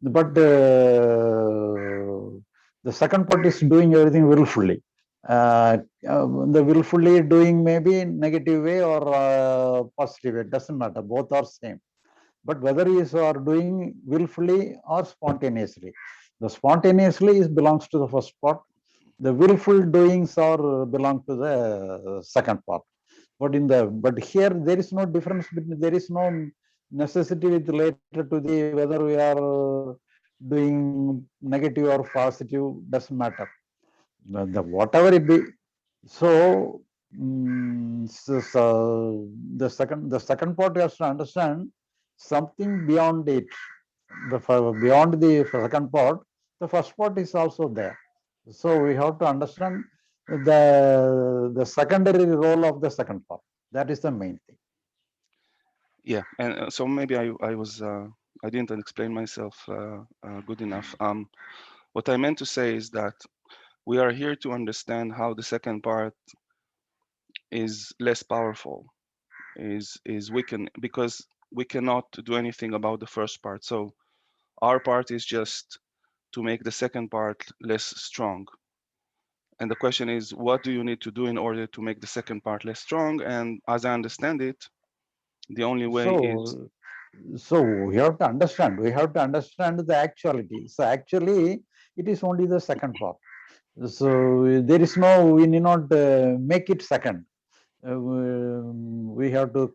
But the second part is doing everything willfully. The willfully doing maybe negative way or positive way, doesn't matter. Both are same. but whether he is or doing willfully or spontaneously. The spontaneously belongs to the first part. The willful doings are belong to the second part. But here there is no difference between, there is no necessity with related to the whether we are doing negative or positive, doesn't matter. Whatever it be. So, the second part you have to understand something beyond it. Beyond the second part, the first part is also there. So we have to understand the secondary role of the second part. That is the main thing.
Yeah, and so maybe I didn't explain myself good enough. What I meant to say is that we are here to understand how the second part is less powerful, is weakened, because we cannot do anything about the first part. So our part is just to make the second part less strong. And the question is, what do you need to do in order to make the second part less strong? And as I understand it, the only way is...
So we have to understand. We have to understand the actuality. So actually, it is only the second part. So there is no. We need not make it second. We have to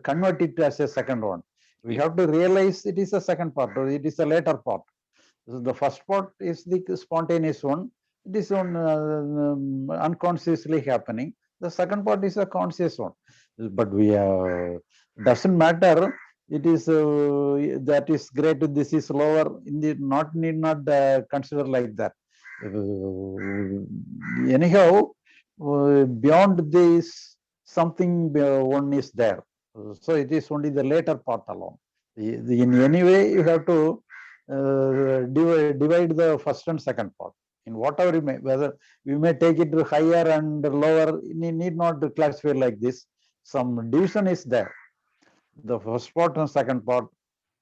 convert it as a second one. We have to realize it is a second part, or it is a later part. So the first part is the spontaneous one. It is on unconsciously happening. The second part is a conscious one. But we doesn't matter. It is that is great. This is lower. In the need not consider like that. Anyhow, beyond this, something one is there. So it is only the later part alone. In any way, you have to divide the first and second part. In whatever you may, whether we may take it higher and lower, you need not classify like this. Some division is there. The first part and second part,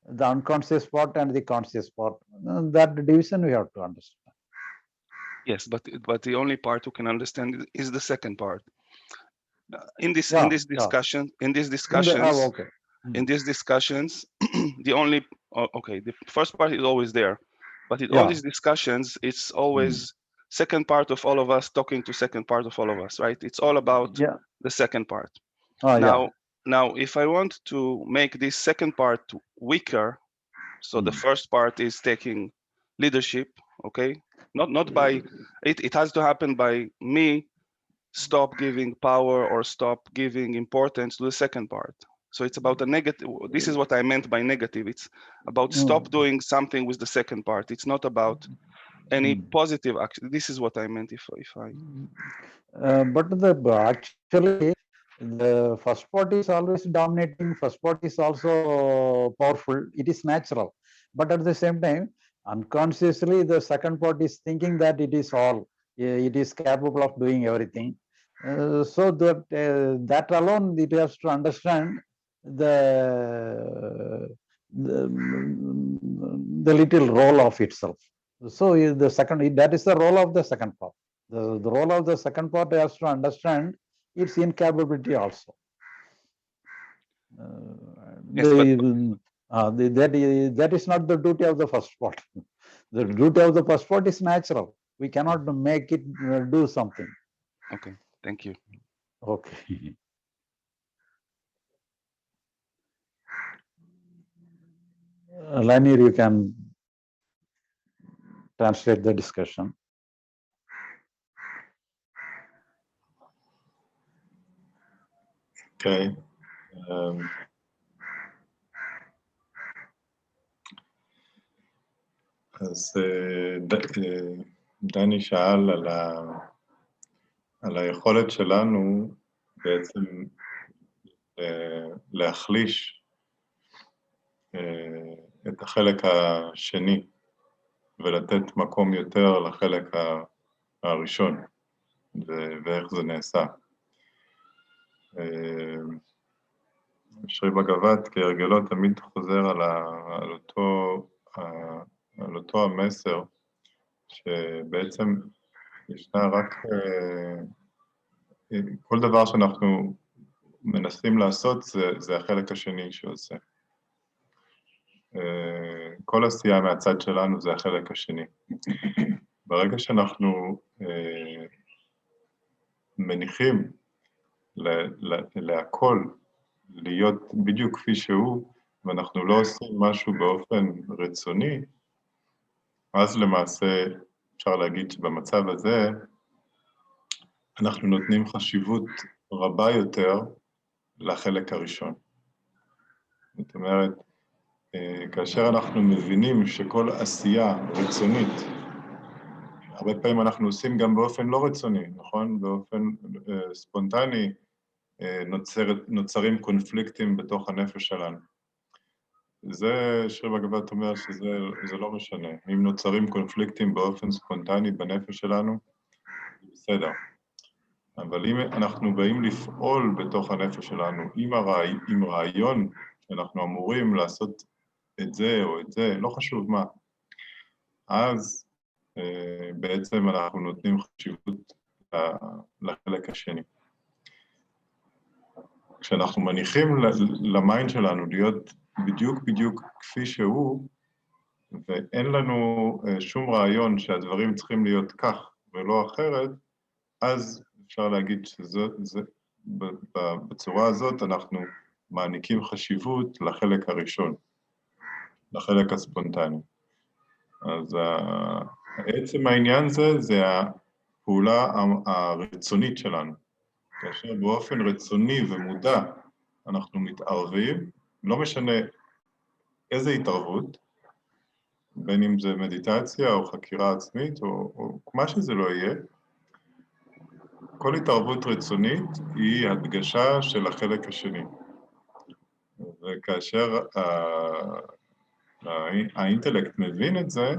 the unconscious part and the conscious part. That division we have to understand.
Yes, but the only part who can understand is the second part. In these discussions, the only the first part is always there, but in all these discussions, it's always second part of all of us talking to second part of all of us, right? It's all about the second part. Now, if I want to make this second part weaker, so the first part is taking leadership, okay? Not by it has to happen by me stop giving power or stop giving importance to the second part. So it's about a negative. This is what I meant by negative. It's about stop doing something with the second part. It's not about any positive action. This is what I meant. If I.
But actually, the first part is always dominating. First part is also powerful. It is natural. But at the same time, unconsciously, the second part is thinking that it is all. It is capable of doing everything. So that alone, it has to understand the little role of itself. So the second, that is the role of the second part. The role of the second part has to understand its incapability also. That is not the duty of the first part. The duty of the first part is natural. We cannot make it do something.
Okay, thank you.
Okay. Lanier, you can translate the discussion.
Okay. אז דני שאל על היכולת שלנו בעצם להחליש את החלק השני ולתת מקום יותר לחלק הראשון, ואיך זה נעשה. שרי בגבת כהרגלו תמיד חוזר על אותו המסר, שבעצם ישנה רק כל דבר שאנחנו מנסים לעשות, זה החלק השני שעושה. כל עשייה מהצד שלנו זה החלק השני. ברגע שאנחנו מניחים להכל להיות בדיוק כפי שהוא, ואנחנו לא עושים משהו באופן רצוני, אז למעשה אפשר להגיד שבמצב הזה אנחנו נותנים חשיבות רבה יותר לחלק הראשון. זאת אומרת, כאשר אנחנו מבינים שכל עשייה רצונית, הרבה פעמים אנחנו עושים גם באופן לא רצוני, נכון? באופן ספונטני נוצרים קונפליקטים בתוך הנפש שלנו. זה שרי בגבעת אומר שזה לא משנה. אם נוצרים קונפליקטים באופן ספונטני בנפש שלנו, זה בסדר. אבל אם אנחנו באים לפעול בתוך הנפש שלנו עם רעיון שאנחנו אמורים לעשות את זה או את זה, לא חשוב מה, אז בעצם אנחנו נותנים חשיבות לחלק השני. כשאנחנו מניחים למיינד שלנו להיות בדיוק כפי שהוא, ואין לנו שום רעיון שהדברים צריכים להיות כך ולא אחרת, אז אפשר להגיד שבצורה הזאת אנחנו מעניקים חשיבות לחלק הראשון, לחלק הספונטני. אז עצם העניין זה הפעולה הרצונית שלנו. כאשר באופן רצוני ומודע אנחנו מתערבים, לא משנה איזה התערבות, בין אם זה מדיטציה או חקירה עצמית או מה שזה לא יהיה, כל התערבות רצונית היא הדגשה של החלק השני. וכאשר האינטלקט מבין את זה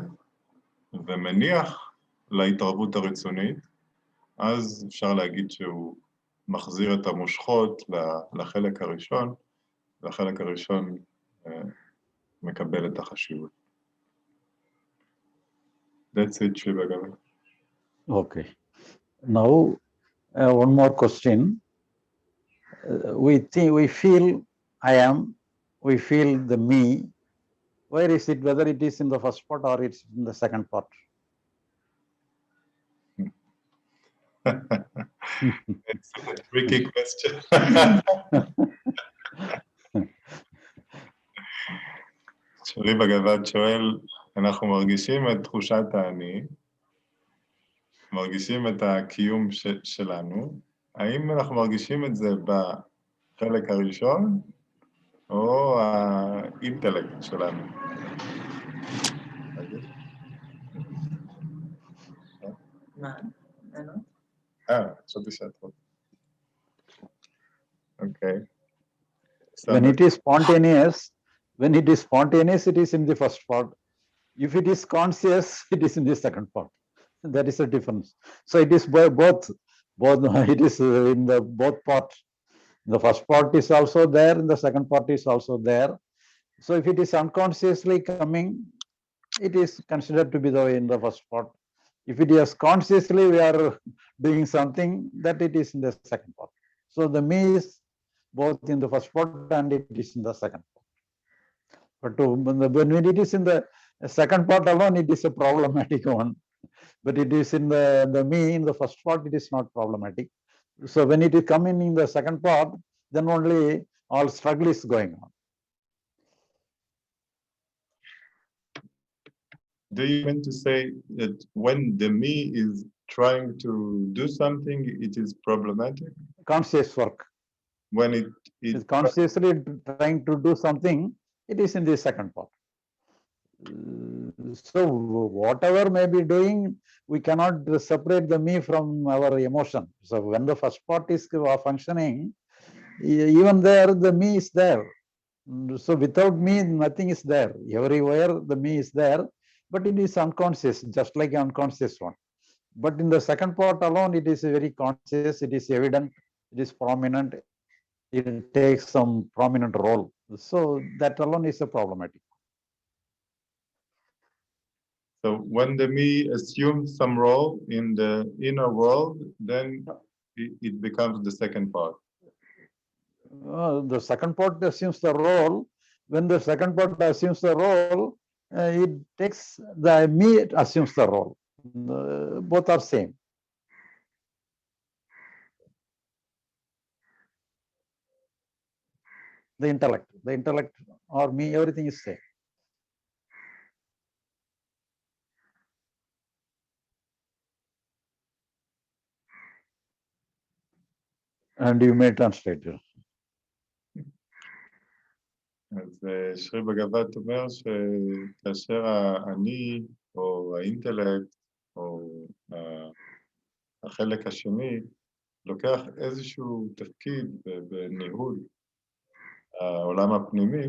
ומניח להתערבות הרצונית, אז אפשר להגיד שהוא מחזיר את המושכות לחלק הראשון, והחלק הראשון מקבל את החשיבות. That's it, Shri Bagavath.
Okay. Now, one more question. We feel I am, we feel the me. Where is it, whether it is in the first part or it's in the second part?
It's a tricky question. שרי בגבעת שואל, אנחנו מרגישים את תחושת האני, מרגישים את הקיום שלנו, האם אנחנו מרגישים את זה בחלק הראשון, או האינטלקט שלנו?
מה?
חשבתי שאת רוצה. אוקיי.
When it is spontaneous, it is in the first part. If it is conscious, it is in the second part. That is the difference. So it is both. It is in the both parts. The first part is also there, and the second part is also there. So if it is unconsciously coming, it is considered to be in the first part. If it is consciously we are doing something, that it is in the second part. So the me is both in the first part and it is in the second part. But when it is in the second part alone, it is a problematic one. But it is in the me in the first part, it is not problematic. So when it is coming in the second part, then only all struggle is going on.
Do you mean to say that when the me is trying to do something, it is problematic?
Conscious work.
When it
is consciously trying to do something, it is in the second part. So whatever may be doing, we cannot separate the me from our emotion. So when the first part is functioning, even there the me is there. So without me, nothing is there. Everywhere the me is there, but it is unconscious, just like unconscious one. But in the second part alone, it is very conscious, it is evident, it is prominent, it takes some prominent role. So that alone is a problematic.
So when the me assumes some role in the inner world, then it becomes the second part.
The second part assumes the role, when the second part assumes the role, it takes the me assumes the role. Both are same. The intellect or me, everything is same. And you may translate it.
אז שרי בגבת אומר שכאשר האני או האינטלקט או החלק השני לוקח איזשהו תפקיד בניהול העולם הפנימי,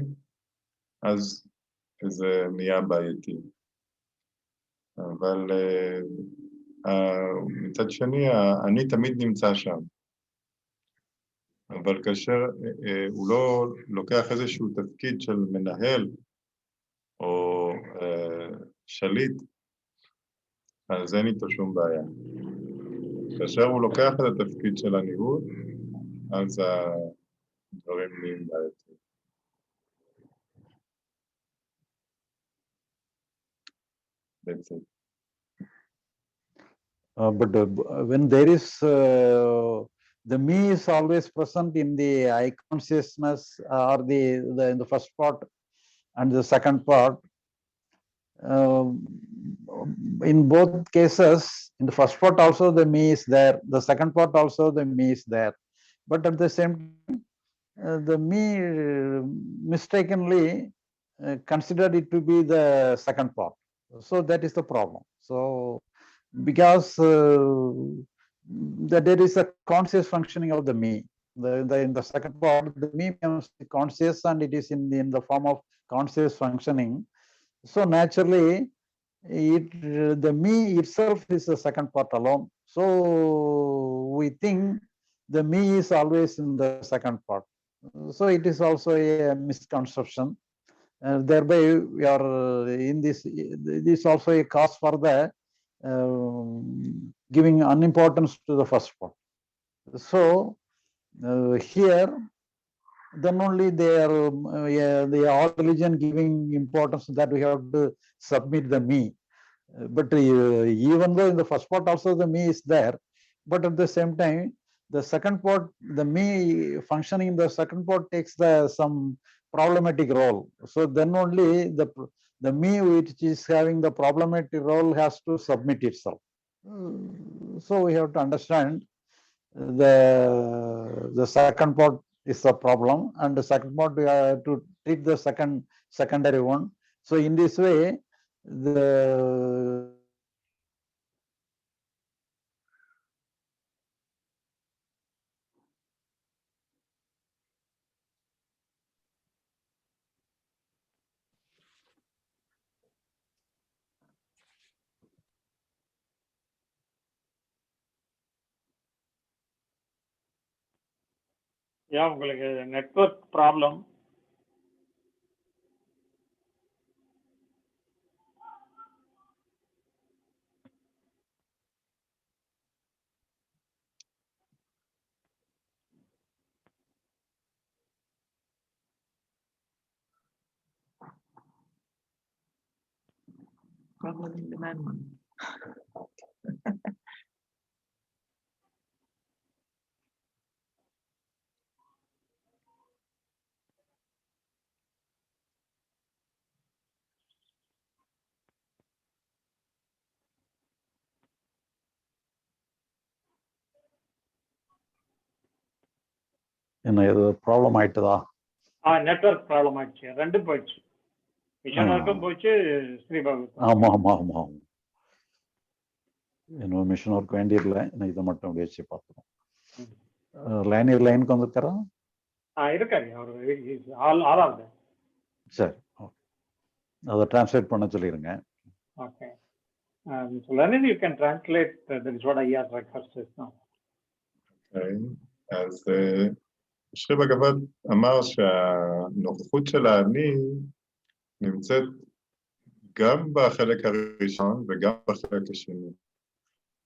אז זה נהיה בעייתי. אבל מצד שני, אני תמיד נמצא שם. אבל כאשר הוא לא לוקח איזשהו תפקיד של מנהל או שליט, אז אין איתו שום בעיה. כאשר הוא לוקח את התפקיד של הניהול, אז הדברים נהיים בעייתיים. That's it.
But when there is the me is always present in the I consciousness or in the first part and the second part. In both cases, in the first part also the me is there, the second part also the me is there, but at the same time the me mistakenly considered it to be the second part. So that is the problem. So because that there is a conscious functioning of the me. In the second part, the me becomes conscious and it is in the form of conscious functioning. So naturally, the me itself is the second part alone. So we think the me is always in the second part. So it is also a misconception. Thereby, we are in this. This is also a cause for the giving unimportance to the first part. So here, then only they are all religion giving importance that we have to submit the me. But even though in the first part also the me is there, but at the same time, the second part, the me functioning in the second part takes some problematic role. So then only the me which is having the problematic role has to submit itself. So we have to understand the second part is the problem, and the second part we have to treat the secondary one. So in this way, the
Yeah, உங்களுக்கு network problem.
Problem in the man one.
என்ன problem ஆயிட்டுதா?
Network problem ஆயிடுச்சு, ரெண்டு போயிடுச்சு, மிஷனருக்கும் போயிடுச்சு, ஸ்ரீபாபுக்கும்.
ஆமா ஆமா ஆமா ஆமா, இன்னும் மிஷன் ஒர்க் வேண்டியதில்லை, இதை மட்டும் வச்சு பார்த்துக்கோம். லைனுக்கு வந்துருக்காரா?
இருக்காரு அவர், ஆறாவது.
சரி, ஓகே, அதை டிரான்ஸ்லேட் பண்ண சொல்லிடுங்க.
Okay. So Lenin, you can translate. That is what I asked right first just now.
Okay. אז שרי בגבת אמר שהנוכחות של האני נמצאת גם בחלק הראשון וגם בחלק השני.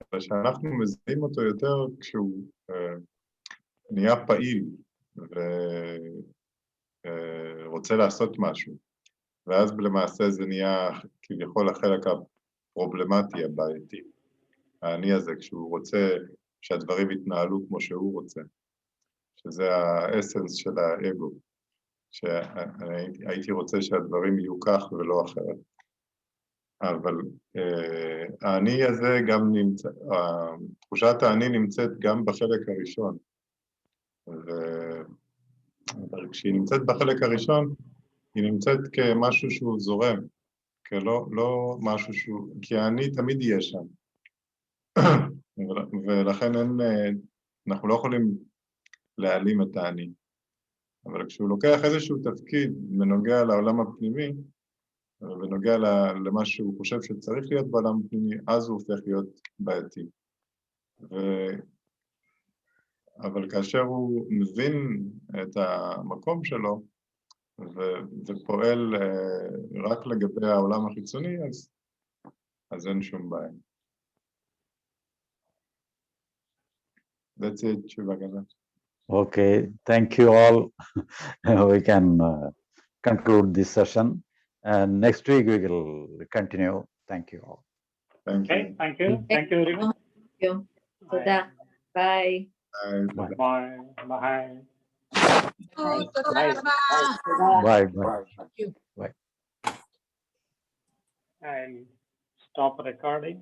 אבל שאנחנו מזהים אותו יותר כשהוא נהיה פעיל רוצה לעשות משהו, ואז למעשה זה נהיה כביכול החלק הפרובלמטי הבעייתי. האני הזה, כשהוא רוצה שהדברים יתנהלו כמו שהוא רוצה, שזה האסנס של האגו, שהייתי רוצה שהדברים יהיו כך ולא אחרת. אבל האני הזה גם נמצא, תחושת האני נמצאת גם בחלק הראשון, אבל כשהיא נמצאת בחלק הראשון, היא נמצאת כמשהו שהוא זורם, לא משהו שהוא, כי האני תמיד יהיה שם. ולכן אנחנו לא יכולים להעלים את האני. אבל כשהוא לוקח איזשהו תפקיד בנוגע לעולם הפנימי, בנוגע למה שהוא חושב שצריך להיות בעולם הפנימי, אז הוא הופך להיות בעייתי. אבל כאשר הוא מבין את המקום שלו, ופועל רק לגבי העולם החיצוני, אז אין שום בעיה. That's it, Bagavath.
Okay, thank you all. We can conclude this session. And next week we will continue. Thank you all.
Thank
Okay,
you.
thank you. Thank you very much.
Thank you. Toda. Bye.
Bye.
Bye. Bye.
Bye. Bye.
I'll stop recording.